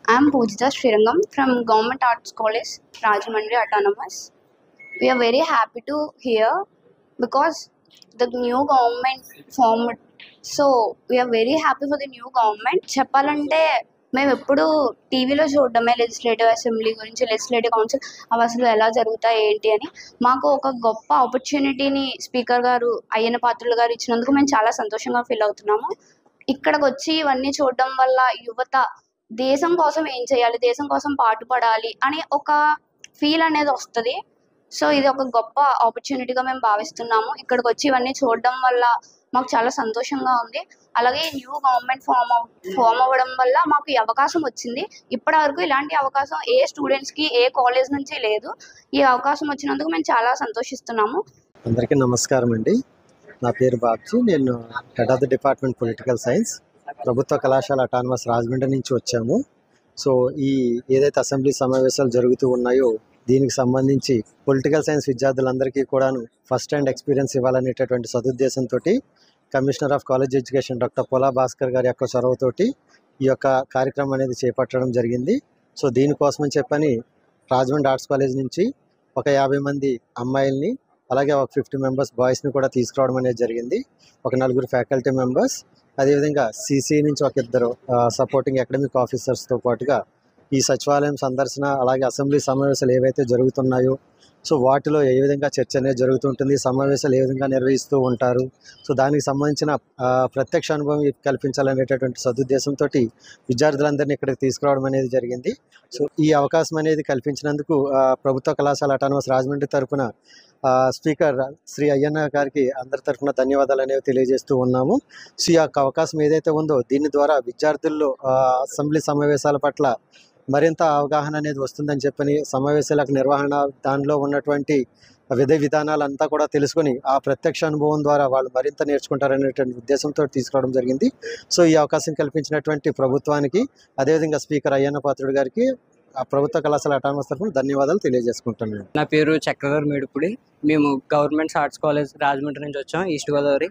I'm Pujita Srirangam from Government Arts College, Rajahmundry Autonomous. We are very happy to hear because the new government formed. So we are very happy for the new government. చెప్పాలంటే మేము ఎప్పుడు టీవీలో చూడడమే legislative assembly గురించి, legislative council అవి అసలు ఎలా జరుగుతాయి ఏంటి అని. మాకు ఒక గొప్ప ఆపర్చునిటీని స్పీకర్ గారు అయ్యన్న పాత్రులు గారు ఇచ్చినందుకు మేము చాలా సంతోషంగా ఫీల్ అవుతున్నాము. ఇక్కడికి వచ్చి ఇవన్నీ చూడడం వల్ల యువత దేశం కోసం ఏం చేయాలి, దేశం కోసం పాటుపడాలి అనే ఒక ఫీల్ అనేది వస్తుంది. సో ఇది ఒక గొప్ప ఆపర్చునిటీగా మేము భావిస్తున్నాము. ఇక్కడికి వచ్చి ఇవన్నీ చూడడం వల్ల మాకు చాలా సంతోషంగా ఉంది. అలాగే న్యూ గవర్నమెంట్ ఫామ్ అవ్వడం వల్ల మాకు ఈ అవకాశం వచ్చింది. ఇప్పటి వరకు ఇలాంటి అవకాశం ఏ స్టూడెంట్స్కి ఏ కాలేజ్ నుంచి లేదు. ఈ అవకాశం వచ్చినందుకు మేము చాలా సంతోషిస్తున్నాము. అందరికీ నమస్కారం అండి. నా పేరు బాబ్జీ. నేను head of the department political science, ప్రభుత్వ కళాశాల అటానమస్ రాజమండ్రి నుంచి వచ్చాము. సో ఈ ఏదైతే అసెంబ్లీ సమావేశాలు జరుగుతూ ఉన్నాయో దీనికి సంబంధించి పొలిటికల్ సైన్స్ విద్యార్థులందరికీ కూడాను ఫస్ట్ హ్యాండ్ ఎక్స్పీరియన్స్ ఇవ్వాలనేటటువంటి సదుద్దేశంతో commissioner of college education doctor Pola Bhaskar గారి యొక్క చొరవతోటి ఈ యొక్క కార్యక్రమం అనేది చేపట్టడం జరిగింది. సో దీనికోసమని చెప్పని రాజమండ్రి ఆర్ట్స్ కాలేజ్ నుంచి ఒక 50 మంది అమ్మాయిల్ని, అలాగే ఒక 50 మెంబర్స్ బాయ్స్ని కూడా తీసుకురావడం అనేది జరిగింది. ఒక 4 ఫ్యాకల్టీ మెంబర్స్, అదేవిధంగా సిసి నుంచి ఒక 2 సపోర్టింగ్ అకాడమిక్ ఆఫీసర్స్తో పాటుగా ఈ సచివాలయం సందర్శన, అలాగే అసెంబ్లీ సమావేశాలు ఏవైతే జరుగుతున్నాయో సో వాటిలో ఏ విధంగా చర్చ అనేది జరుగుతుంటుంది, సమావేశాలు ఏ విధంగా నిర్వహిస్తూ ఉంటారు, సో దానికి సంబంధించిన ప్రత్యక్ష అనుభవం కల్పించాలనేటటువంటి సదుద్దేశంతో విద్యార్థులందరినీ ఇక్కడికి తీసుకురావడం అనేది జరిగింది. సో ఈ అవకాశం అనేది కల్పించినందుకు ప్రభుత్వ కళాశాల అటానమస్ రాజమండ్రి తరఫున స్పీకర్ శ్రీ అయ్యన్న గారికి అందరి తరఫున ధన్యవాదాలు అనేవి తెలియజేస్తూ ఉన్నాము. సో ఈ యొక్క అవకాశం ఏదైతే ఉందో దీని ద్వారా విద్యార్థుల్లో అసెంబ్లీ సమావేశాల పట్ల మరింత అవగాహన అనేది వస్తుందని చెప్పని, సమావేశాలకు నిర్వహణ, దానిలో ఉన్నటువంటి విధి విధానాలంతా కూడా తెలుసుకొని ఆ ప్రత్యక్ష అనుభవం ద్వారా వాళ్ళు మరింత నేర్చుకుంటారనేటువంటి ఉద్దేశంతో తీసుకురావడం జరిగింది. సో ఈ అవకాశం కల్పించినటువంటి ప్రభుత్వానికి, అదేవిధంగా స్పీకర్ అయ్యన్న పాత్రుడు గారికి ప్రభుత్వ కళాశాల అటానమస్ తరఫున ధన్యవాదాలు తెలియజేసుకుంటున్నాను. నా పేరు చక్రధర్ మేడుపుడి. మేము గవర్నమెంట్ ఆర్ట్స్ కాలేజ్ రాజమండ్రి నుంచి వచ్చాం, ఈస్ట్ గోదావరి.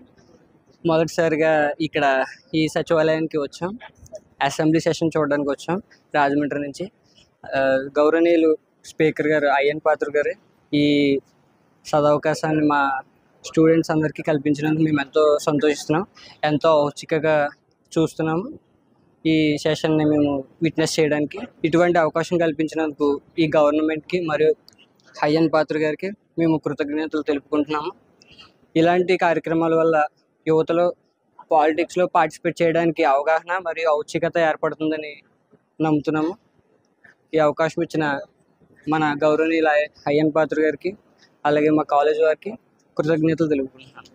మొదటిసారిగా ఇక్కడ ఈ సచివాలయానికి వచ్చాం, అసెంబ్లీ సెషన్ చూడడానికి వచ్చాం రాజమండ్రి నుంచి. గౌరవనీయులు స్పీకర్ గారు అయ్యన్ పాత్ర గారు ఈ సదవకాశాన్ని మా స్టూడెంట్స్ అందరికీ కల్పించినందుకు మేము ఎంతో సంతోషిస్తున్నాం, ఎంతో ఔత్సుక్యంగా చూస్తున్నాము ఈ సెషన్ని మేము విట్నెస్ చేయడానికి. ఇటువంటి అవకాశం కల్పించినందుకు ఈ గవర్నమెంట్కి మరియు అయ్యన్ పాత్ర గారికి మేము కృతజ్ఞతలు తెలుపుకుంటున్నాము. ఇలాంటి కార్యక్రమాల వల్ల యువతలో పాలిటిక్స్లో పార్టిసిపేట్ చేయడానికి అవగాహన మరియు ఔత్సుక్యత ఏర్పడుతుందని నమ్ముతున్నాము. ఈ అవకాశం ఇచ్చిన మన గౌరవనీయుల అయ్యన్ పాత్ర గారికి, అలాగే మా కాలేజ్ వారికి కృతజ్ఞతలు తెలుపుకుంటున్నాను.